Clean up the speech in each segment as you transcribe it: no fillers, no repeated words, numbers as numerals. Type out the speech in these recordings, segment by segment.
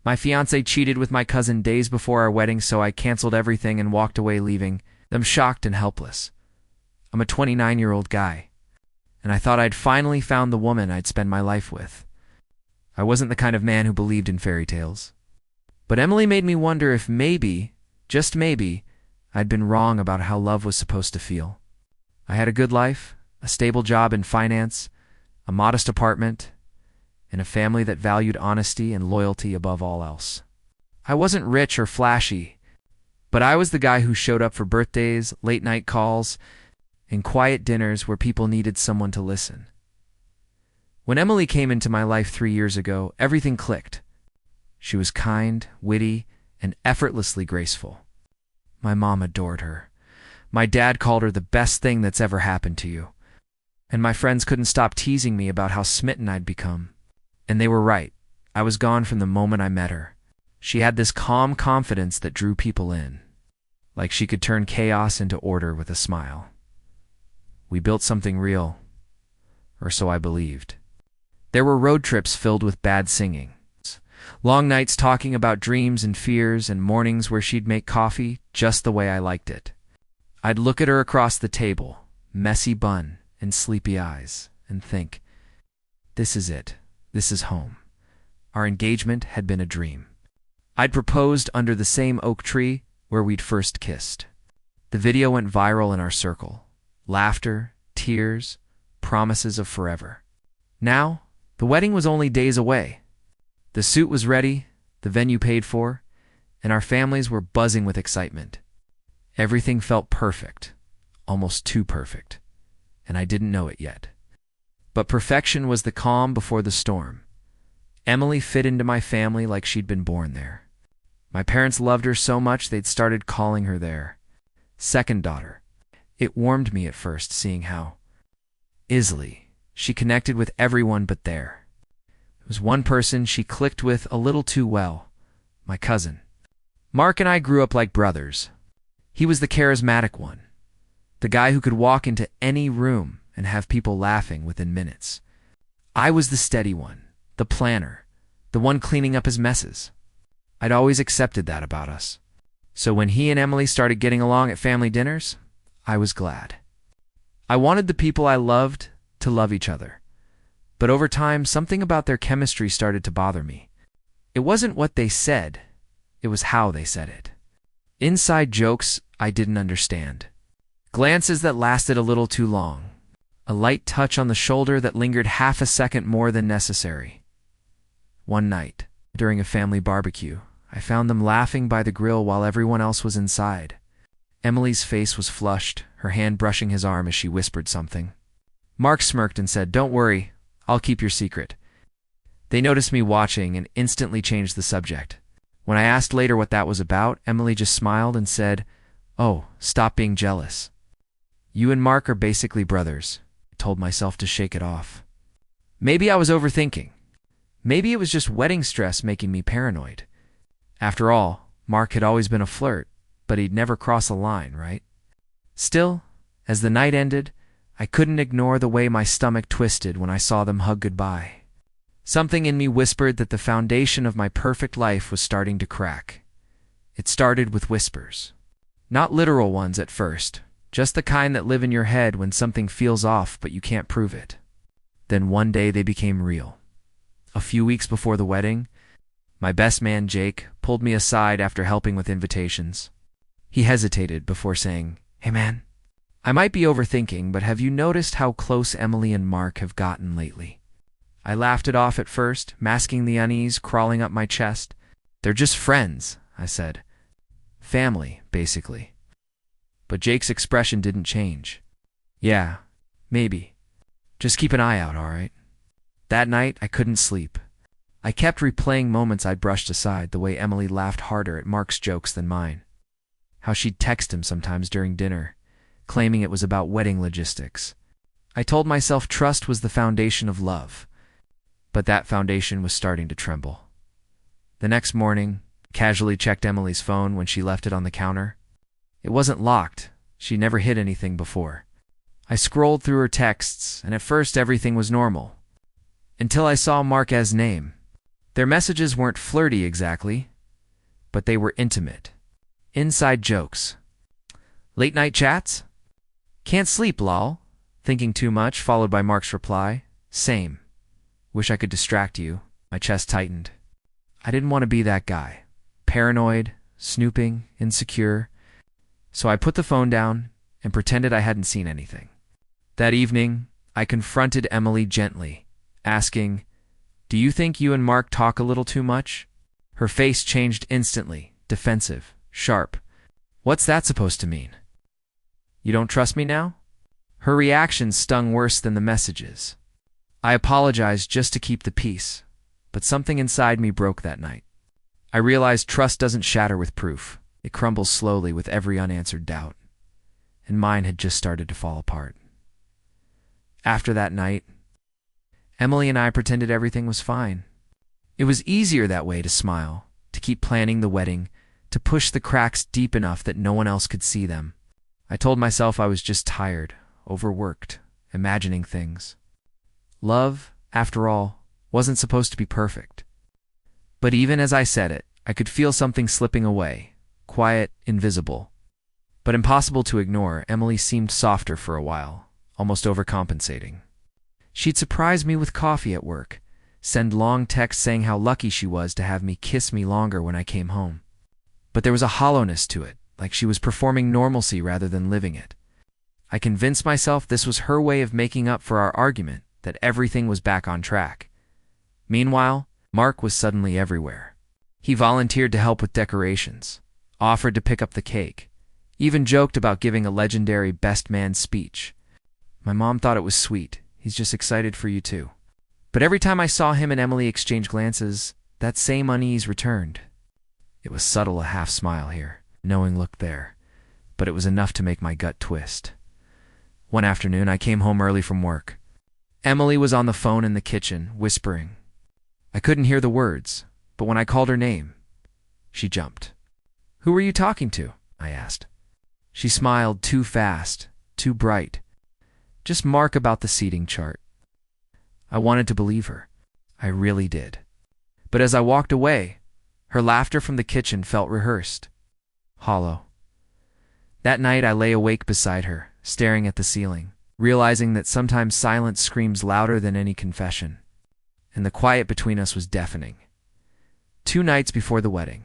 My fiancé cheated with my cousin days before our wedding, so I canceled everything and walked away, leaving them shocked and helpless. I'm a 29-year-old guy, and I thought I'd finally found the woman I'd spend my life with. I wasn't the kind of man who believed in fairy tales. But Emily made me wonder if maybe, just maybe, I'd been wrong about how love was supposed to feel. I had a good life, a stable job in finance, a modest apartment, and a family that valued honesty and loyalty above all else. I wasn't rich or flashy, but I was the guy who showed up for birthdays, late-night calls, and quiet dinners where people needed someone to listen. When Emily came into my life 3 years ago, everything clicked. She was kind, witty, and effortlessly graceful. My mom adored her. My dad called her the best thing that's ever happened to you. And my friends couldn't stop teasing me about how smitten I'd become. And they were right. I was gone from the moment I met her. She had this calm confidence that drew people in, like she could turn chaos into order with a smile. We built something real, or so I believed. There were road trips filled with bad singing, long nights talking about dreams and fears, and mornings where she'd make coffee just the way I liked it. I'd look at her across the table, messy bun and sleepy eyes, and think, this is it. This is home. Our engagement had been a dream. I'd proposed under the same oak tree where we'd first kissed. The video went viral in our circle. Laughter, tears, promises of forever. Now, the wedding was only days away. The suit was ready, the venue paid for, and our families were buzzing with excitement. Everything felt perfect, almost too perfect, and I didn't know it yet. But perfection was the calm before the storm. Emily fit into my family like she'd been born there. My parents loved her so much they'd started calling her their second daughter. It warmed me at first seeing how easily she connected with everyone but there. It was one person she clicked with a little too well, my cousin. Mark and I grew up like brothers. He was the charismatic one, the guy who could walk into any room and have people laughing within minutes. I was the steady one, the planner, the one cleaning up his messes. I'd always accepted that about us. So when he and Emily started getting along at family dinners, I was glad. I wanted the people I loved to love each other. But over time, something about their chemistry started to bother me. It wasn't what they said, it was how they said it. Inside jokes I didn't understand. Glances that lasted a little too long. A light touch on the shoulder that lingered half a second more than necessary. One night, during a family barbecue, I found them laughing by the grill while everyone else was inside. Emily's face was flushed, her hand brushing his arm as she whispered something. Mark smirked and said, "Don't worry, I'll keep your secret." They noticed me watching and instantly changed the subject. When I asked later what that was about, Emily just smiled and said, "Oh, stop being jealous. You and Mark are basically brothers." I told myself to shake it off. Maybe I was overthinking. Maybe it was just wedding stress making me paranoid. After all, Mark had always been a flirt, but he'd never cross a line, right? Still, as the night ended, I couldn't ignore the way my stomach twisted when I saw them hug goodbye. Something in me whispered that the foundation of my perfect life was starting to crack. It started with whispers. Not literal ones at first, just the kind that live in your head when something feels off but you can't prove it. Then one day they became real. A few weeks before the wedding, my best man Jake pulled me aside after helping with invitations. He hesitated before saying, "Hey man, I might be overthinking, but have you noticed how close Emily and Mark have gotten lately?" I laughed it off at first, masking the unease crawling up my chest. "They're just friends," I said. "Family, basically." But Jake's expression didn't change. "Yeah, maybe. Just keep an eye out, all right?" That night, I couldn't sleep. I kept replaying moments I'd brushed aside, the way Emily laughed harder at Mark's jokes than mine. How she'd text him sometimes during dinner, claiming it was about wedding logistics. I told myself trust was the foundation of love, but that foundation was starting to tremble. The next morning, casually checked Emily's phone when she left it on the counter. It wasn't locked. She never hid anything before. I scrolled through her texts, and at first everything was normal. Until I saw Mark's name. Their messages weren't flirty exactly, but they were intimate. Inside jokes. Late night chats? Can't sleep, lol. Thinking too much, followed by Mark's reply. Same. Wish I could distract you. My chest tightened. I didn't want to be that guy. Paranoid, snooping, insecure. So I put the phone down and pretended I hadn't seen anything. That evening, I confronted Emily gently, asking, "Do you think you and Mark talk a little too much?" Her face changed instantly, defensive, sharp. What's that supposed to mean? You don't trust me now? Her reaction stung worse than the messages. I apologized just to keep the peace, but something inside me broke that night. I realized trust doesn't shatter with proof. It crumbles slowly with every unanswered doubt. And mine had just started to fall apart. After that night, Emily and I pretended everything was fine. It was easier that way to smile, to keep planning the wedding, to push the cracks deep enough that no one else could see them. I told myself I was just tired, overworked, imagining things. Love, after all, wasn't supposed to be perfect. But even as I said it, I could feel something slipping away, quiet, invisible. But impossible to ignore. Emily seemed softer for a while, almost overcompensating. She'd surprise me with coffee at work, send long texts saying how lucky she was to have me kiss me longer when I came home. But there was a hollowness to it, like she was performing normalcy rather than living it. I convinced myself this was her way of making up for our argument, that everything was back on track. Meanwhile, Mark was suddenly everywhere. He volunteered to help with decorations, offered to pick up the cake, even joked about giving a legendary best man speech. My mom thought it was sweet. He's just excited for you too. But every time I saw him and Emily exchange glances, that same unease returned. It was subtle, a half smile here, a knowing look there, but it was enough to make my gut twist. One afternoon, I came home early from work. Emily was on the phone in the kitchen, whispering. I couldn't hear the words, but when I called her name, she jumped. Who were you talking to? I asked. She smiled too fast, too bright. Just Mark about the seating chart. I wanted to believe her. I really did. But as I walked away, her laughter from the kitchen felt rehearsed, hollow. That night I lay awake beside her, staring at the ceiling, realizing that sometimes silence screams louder than any confession. And the quiet between us was deafening. 2 nights before the wedding.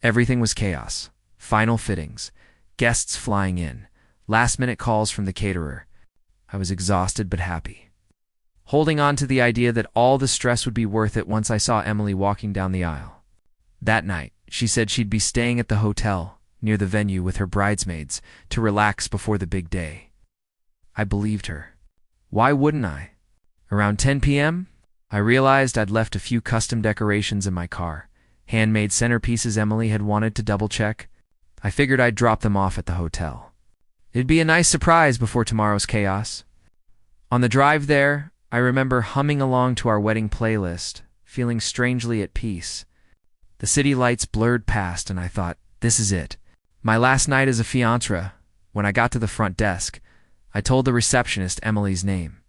Everything was chaos. Final fittings, guests flying in, last-minute calls from the caterer. I was exhausted but happy, holding on to the idea that all the stress would be worth it once I saw Emily walking down the aisle. That night, she said she'd be staying at the hotel near the venue with her bridesmaids to relax before the big day. I believed her. Why wouldn't I? Around 10 p.m., I realized I'd left a few custom decorations in my car, handmade centerpieces Emily had wanted to double-check. I figured I'd drop them off at the hotel. It'd be a nice surprise before tomorrow's chaos. On the drive there, I remember humming along to our wedding playlist, feeling strangely at peace. The city lights blurred past, and I thought, this is it. My last night as a fiancée. When I got to the front desk, I told the receptionist Emily's name.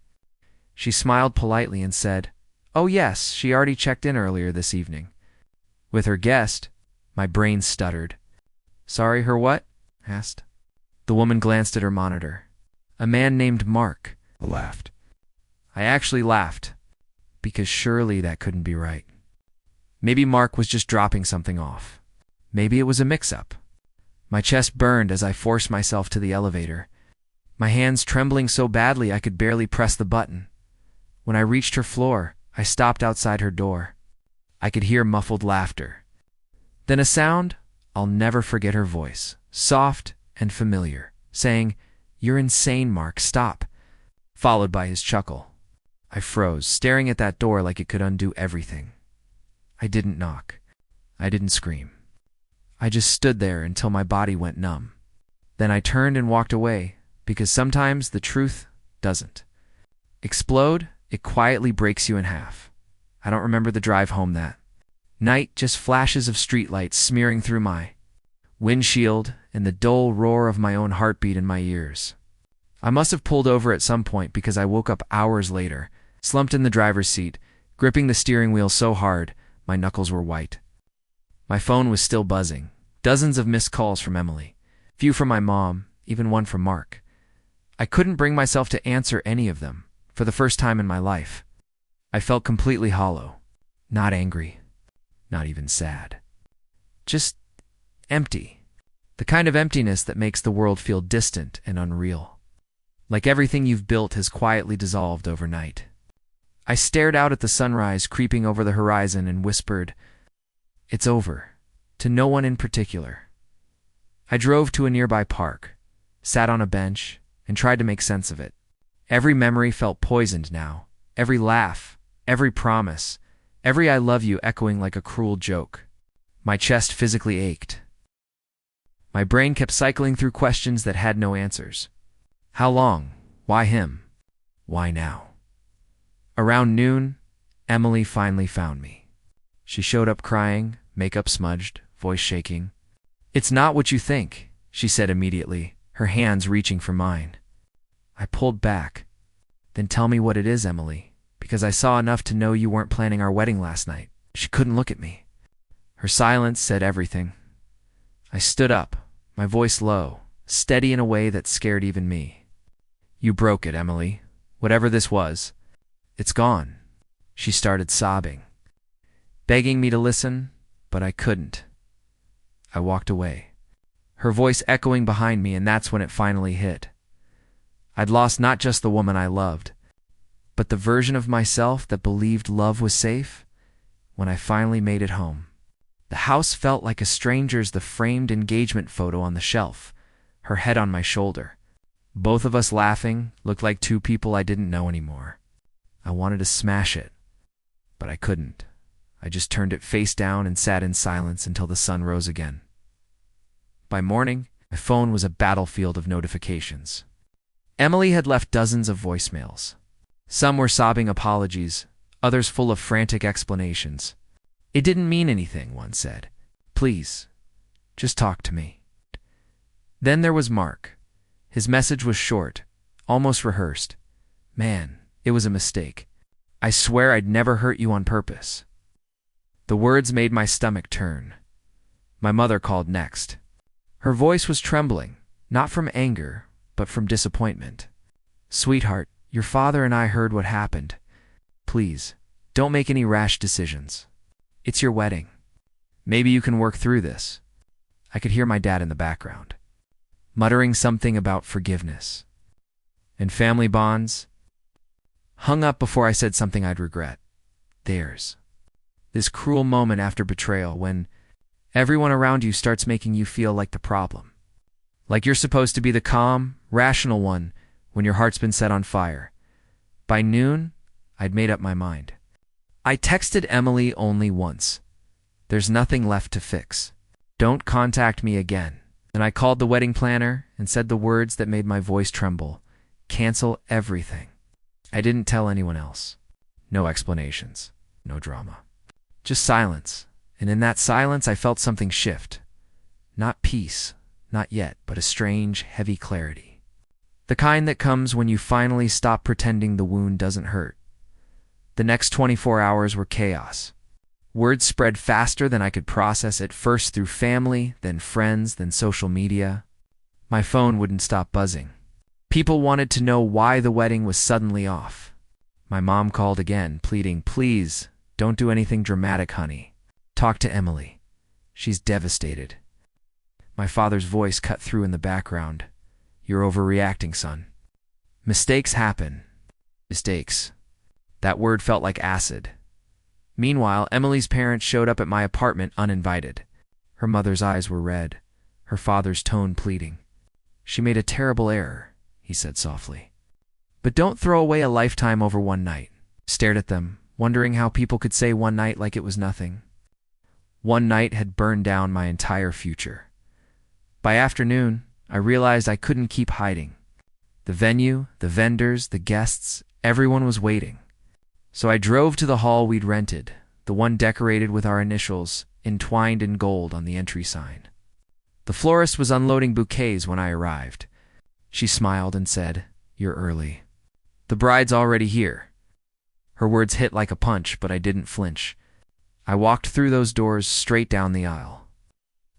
She smiled politely and said, "Oh yes, she already checked in earlier this evening." With her guest, my brain stuttered. "Sorry, her what?" I asked. The woman glanced at her monitor. "A man named Mark." I laughed. I actually laughed, because surely that couldn't be right. Maybe Mark was just dropping something off. Maybe it was a mix-up. My chest burned as I forced myself to the elevator, my hands trembling so badly I could barely press the button. When I reached her floor, I stopped outside her door. I could hear muffled laughter. Then a sound, I'll never forget her voice, soft and familiar, saying, "You're insane, Mark, stop," followed by his chuckle. I froze, staring at that door like it could undo everything. I didn't knock. I didn't scream. I just stood there until my body went numb. Then I turned and walked away, because sometimes the truth doesn't explode. It quietly breaks you in half. I don't remember the drive home that night, just flashes of streetlights smearing through my windshield and the dull roar of my own heartbeat in my ears. I must have pulled over at some point because I woke up hours later, slumped in the driver's seat, gripping the steering wheel so hard, my knuckles were white. My phone was still buzzing. Dozens of missed calls from Emily. Few from my mom, even one from Mark. I couldn't bring myself to answer any of them, for the first time in my life. I felt completely hollow. Not angry. Not even sad. Just empty. The kind of emptiness that makes the world feel distant and unreal. Like everything you've built has quietly dissolved overnight. I stared out at the sunrise creeping over the horizon and whispered, "It's over," to no one in particular. I drove to a nearby park, sat on a bench, and tried to make sense of it. Every memory felt poisoned now. Every laugh, every promise, every "I love you" echoing like a cruel joke. My chest physically ached. My brain kept cycling through questions that had no answers. How long? Why him? Why now? Around noon, Emily finally found me. She showed up crying, makeup smudged, voice shaking. "It's not what you think," she said immediately, her hands reaching for mine. I pulled back. "Then tell me what it is, Emily, because I saw enough to know you weren't planning our wedding last night." She couldn't look at me. Her silence said everything. I stood up, my voice low, steady in a way that scared even me. "You broke it, Emily. Whatever this was, it's gone." She started sobbing, begging me to listen, but I couldn't. I walked away, her voice echoing behind me, and that's when it finally hit. I'd lost not just the woman I loved, but the version of myself that believed love was safe. When I finally made it home, the house felt like a stranger's. The framed engagement photo on the shelf, her head on my shoulder. Both of us laughing, looked like two people I didn't know anymore. I wanted to smash it, but I couldn't. I just turned it face down and sat in silence until the sun rose again. By morning, my phone was a battlefield of notifications. Emily had left dozens of voicemails. Some were sobbing apologies, others full of frantic explanations. "It didn't mean anything," one said. "Please, just talk to me." Then there was Mark. His message was short, almost rehearsed. "Man, it was a mistake. I swear I'd never hurt you on purpose." The words made my stomach turn. My mother called next. Her voice was trembling, not from anger, but from disappointment. "Sweetheart, your father and I heard what happened. Please, don't make any rash decisions. It's your wedding. Maybe you can work through this." I could hear my dad in the background, muttering something about forgiveness and family bonds. Hung up before I said something I'd regret. There's this cruel moment after betrayal when everyone around you starts making you feel like the problem. Like you're supposed to be the calm, rational one when your heart's been set on fire. By noon, I'd made up my mind. I texted Emily only once. "There's nothing left to fix. Don't contact me again." And I called the wedding planner and said the words that made my voice tremble. Cancel everything. I didn't tell anyone else. No explanations. No drama. Just silence. And in that silence, I felt something shift. Not peace, not yet, but a strange, heavy clarity. The kind that comes when you finally stop pretending the wound doesn't hurt. The next 24 hours were chaos. Words spread faster than I could process, at first through family, then friends, then social media. My phone wouldn't stop buzzing. People wanted to know why the wedding was suddenly off. My mom called again, pleading, "Please, don't do anything dramatic, honey. Talk to Emily. She's devastated." My father's voice cut through in the background. "You're overreacting, son. Mistakes happen." Mistakes. That word felt like acid. Meanwhile, Emily's parents showed up at my apartment uninvited. Her mother's eyes were red, her father's tone pleading. "She made a terrible error," he said softly. "But don't throw away a lifetime over one night." Stared at them, wondering how people could say one night like it was nothing. One night had burned down my entire future. By afternoon, I realized I couldn't keep hiding. The venue, the vendors, the guests, everyone was waiting. So I drove to the hall we'd rented, the one decorated with our initials, entwined in gold on the entry sign. The florist was unloading bouquets when I arrived. She smiled and said, "You're early. The bride's already here." Her words hit like a punch, but I didn't flinch. I walked through those doors straight down the aisle,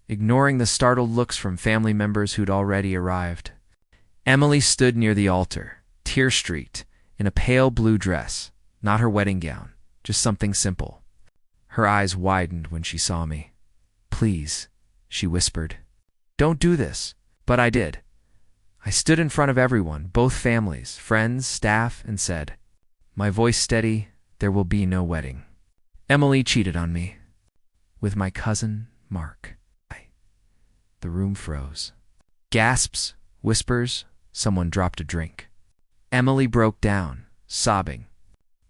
ignoring the startled looks from family members who'd already arrived. Emily stood near the altar, tear-streaked, in a pale blue dress, not her wedding gown, just something simple. Her eyes widened when she saw me. "Please," she whispered. "Don't do this." But I did. I stood in front of everyone, both families, friends, staff, and said, my voice steady, "There will be no wedding. Emily cheated on me with my cousin, Mark." The room froze. Gasps, whispers, someone dropped a drink. Emily broke down, sobbing.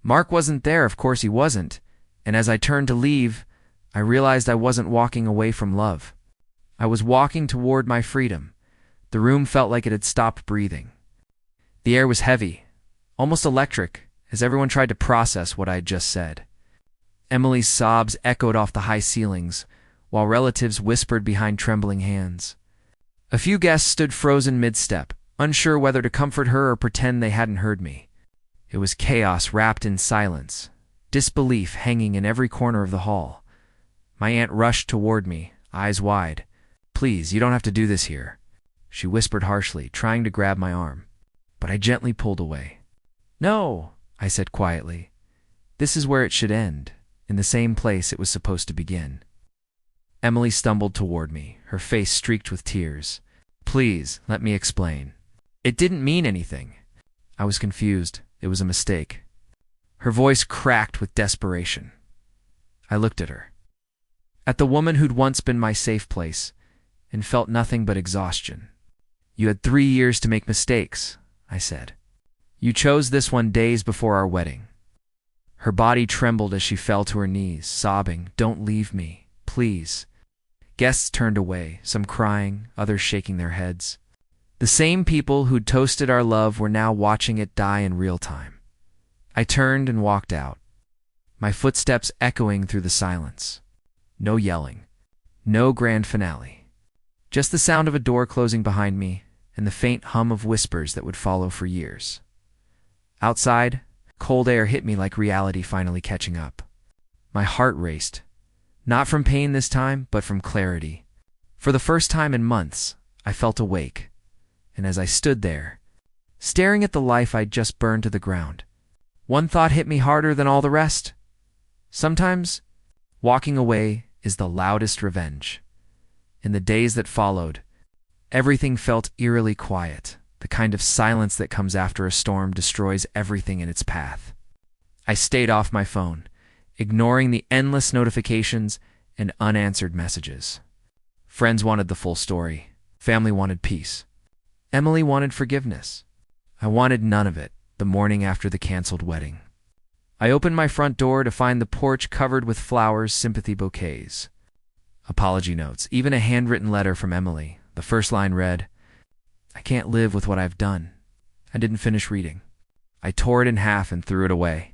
Mark wasn't there, of course he wasn't, and as I turned to leave, I realized I wasn't walking away from love. I was walking toward my freedom. The room felt like it had stopped breathing. The air was heavy, almost electric, as everyone tried to process what I had just said. Emily's sobs echoed off the high ceilings, while relatives whispered behind trembling hands. A few guests stood frozen mid-step, unsure whether to comfort her or pretend they hadn't heard me. It was chaos wrapped in silence, disbelief hanging in every corner of the hall. My aunt rushed toward me, eyes wide. "Please, you don't have to do this here," she whispered harshly, trying to grab my arm. But I gently pulled away. "No," I said quietly. "This is where it should end, in the same place it was supposed to begin." Emily stumbled toward me, her face streaked with tears. "Please, let me explain. It didn't mean anything." I was confused. It was a mistake. Her voice cracked with desperation. I looked at her. At the woman who'd once been my safe place, and felt nothing but exhaustion. "You had 3 years to make mistakes," I said. "You chose this one days before our wedding." Her body trembled as she fell to her knees, sobbing, "Don't leave me, please." Guests turned away, some crying, others shaking their heads. The same people who'd toasted our love were now watching it die in real time. I turned and walked out, my footsteps echoing through the silence. No yelling, no grand finale. Just the sound of a door closing behind me and the faint hum of whispers that would follow for years. Outside, cold air hit me like reality finally catching up. My heart raced. Not from pain this time, but from clarity. For the first time in months, I felt awake. And as I stood there, staring at the life I'd just burned to the ground, one thought hit me harder than all the rest. Sometimes, walking away is the loudest revenge. In the days that followed, everything felt eerily quiet, the kind of silence that comes after a storm destroys everything in its path. I stayed off my phone, ignoring the endless notifications and unanswered messages. Friends wanted the full story. Family wanted peace. Emily wanted forgiveness. I wanted none of it the morning after the canceled wedding. I opened my front door to find the porch covered with flowers, sympathy bouquets, apology notes, even a handwritten letter from Emily. The first line read, "I can't live with what I've done." I didn't finish reading. I tore it in half and threw it away.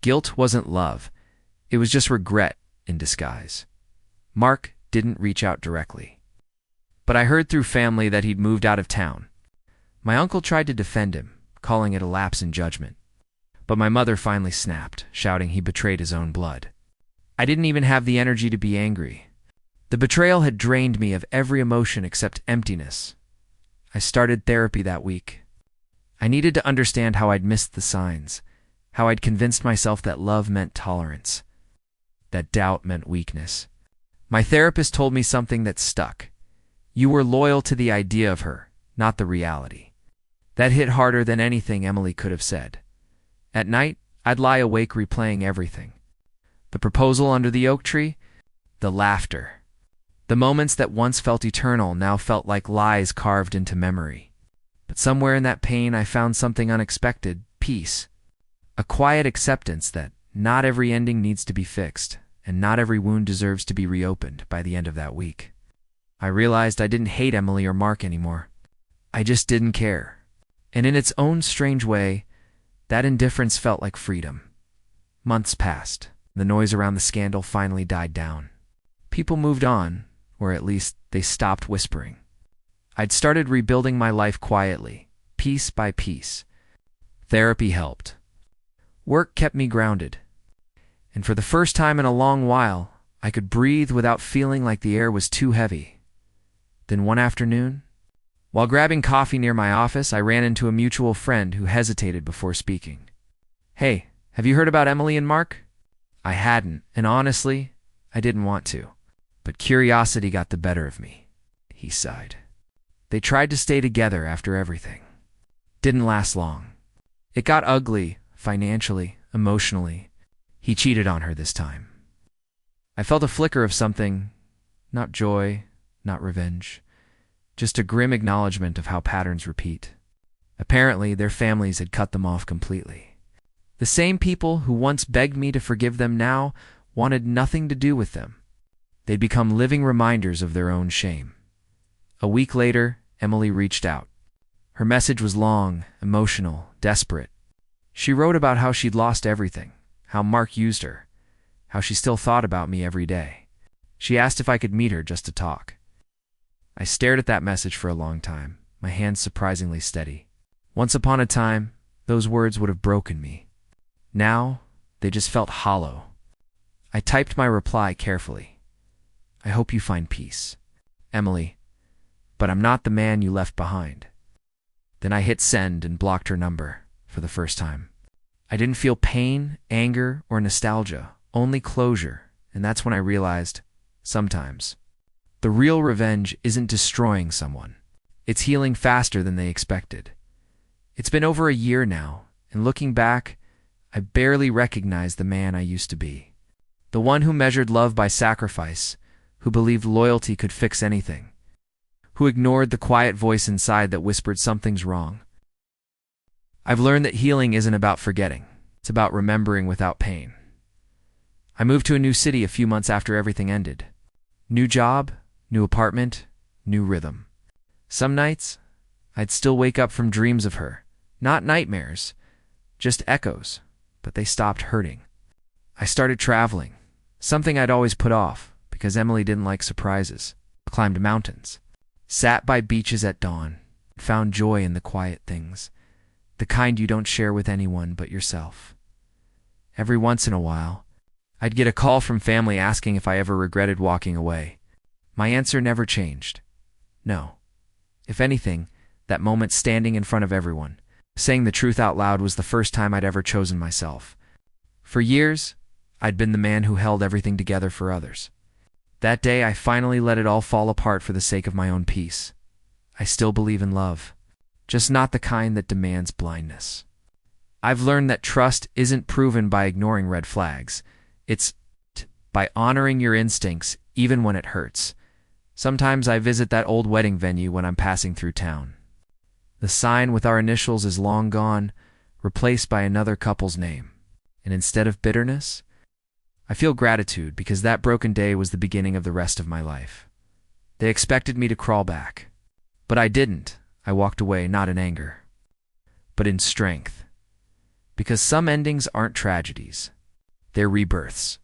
Guilt wasn't love. It was just regret in disguise. Mark didn't reach out directly. But I heard through family that he'd moved out of town. My uncle tried to defend him, calling it a lapse in judgment. But my mother finally snapped, shouting he betrayed his own blood. I didn't even have the energy to be angry. The betrayal had drained me of every emotion except emptiness. I started therapy that week. I needed to understand how I'd missed the signs, how I'd convinced myself that love meant tolerance, that doubt meant weakness. My therapist told me something that stuck. You were loyal to the idea of her, not the reality. That hit harder than anything Emily could have said. At night, I'd lie awake replaying everything. The proposal under the oak tree, the laughter. The moments that once felt eternal now felt like lies carved into memory. But somewhere in that pain I found something unexpected, peace. A quiet acceptance that not every ending needs to be fixed, and not every wound deserves to be reopened by the end of that week. I realized I didn't hate Emily or Mark anymore. I just didn't care. And in its own strange way, that indifference felt like freedom. Months passed. The noise around the scandal finally died down. People moved on, or at least they stopped whispering. I'd started rebuilding my life quietly, piece by piece. Therapy helped. Work kept me grounded, and for the first time in a long while, I could breathe without feeling like the air was too heavy. Then one afternoon, while grabbing coffee near my office, I ran into a mutual friend who hesitated before speaking. "Hey, have you heard about Emily and Mark?" I hadn't, and honestly, I didn't want to. But curiosity got the better of me. He sighed. They tried to stay together after everything. Didn't last long. It got ugly, financially, emotionally. He cheated on her this time. I felt a flicker of something, not joy, not revenge, just a grim acknowledgement of how patterns repeat. Apparently, their families had cut them off completely. The same people who once begged me to forgive them now wanted nothing to do with them. They'd become living reminders of their own shame. A week later, Emily reached out. Her message was long, emotional, desperate. She wrote about how she'd lost everything, how Mark used her, how she still thought about me every day. She asked if I could meet her just to talk. I stared at that message for a long time, my hands surprisingly steady. Once upon a time, those words would have broken me. Now, they just felt hollow. I typed my reply carefully. "I hope you find peace, Emily, but I'm not the man you left behind." Then I hit send and blocked her number for the first time. I didn't feel pain, anger, or nostalgia, only closure, and that's when I realized, sometimes, the real revenge isn't destroying someone. It's healing faster than they expected. It's been over a year now, and looking back, I barely recognize the man I used to be. The one who measured love by sacrifice, who believed loyalty could fix anything, who ignored the quiet voice inside that whispered something's wrong. I've learned that healing isn't about forgetting. It's about remembering without pain. I moved to a new city a few months after everything ended. New job, new apartment, new rhythm. Some nights, I'd still wake up from dreams of her. Not nightmares, just echoes, but they stopped hurting. I started traveling, something I'd always put off because Emily didn't like surprises. Climbed mountains, sat by beaches at dawn, found joy in the quiet things, the kind you don't share with anyone but yourself. Every once in a while, I'd get a call from family asking if I ever regretted walking away. My answer never changed. No. If anything, that moment standing in front of everyone, saying the truth out loud was the first time I'd ever chosen myself. For years, I'd been the man who held everything together for others. That day, I finally let it all fall apart for the sake of my own peace. I still believe in love, just not the kind that demands blindness. I've learned that trust isn't proven by ignoring red flags. It's by honoring your instincts even when it hurts. Sometimes I visit that old wedding venue when I'm passing through town. The sign with our initials is long gone, replaced by another couple's name. And instead of bitterness, I feel gratitude because that broken day was the beginning of the rest of my life. They expected me to crawl back, but I didn't. I walked away not in anger, but in strength. Because some endings aren't tragedies, they're rebirths.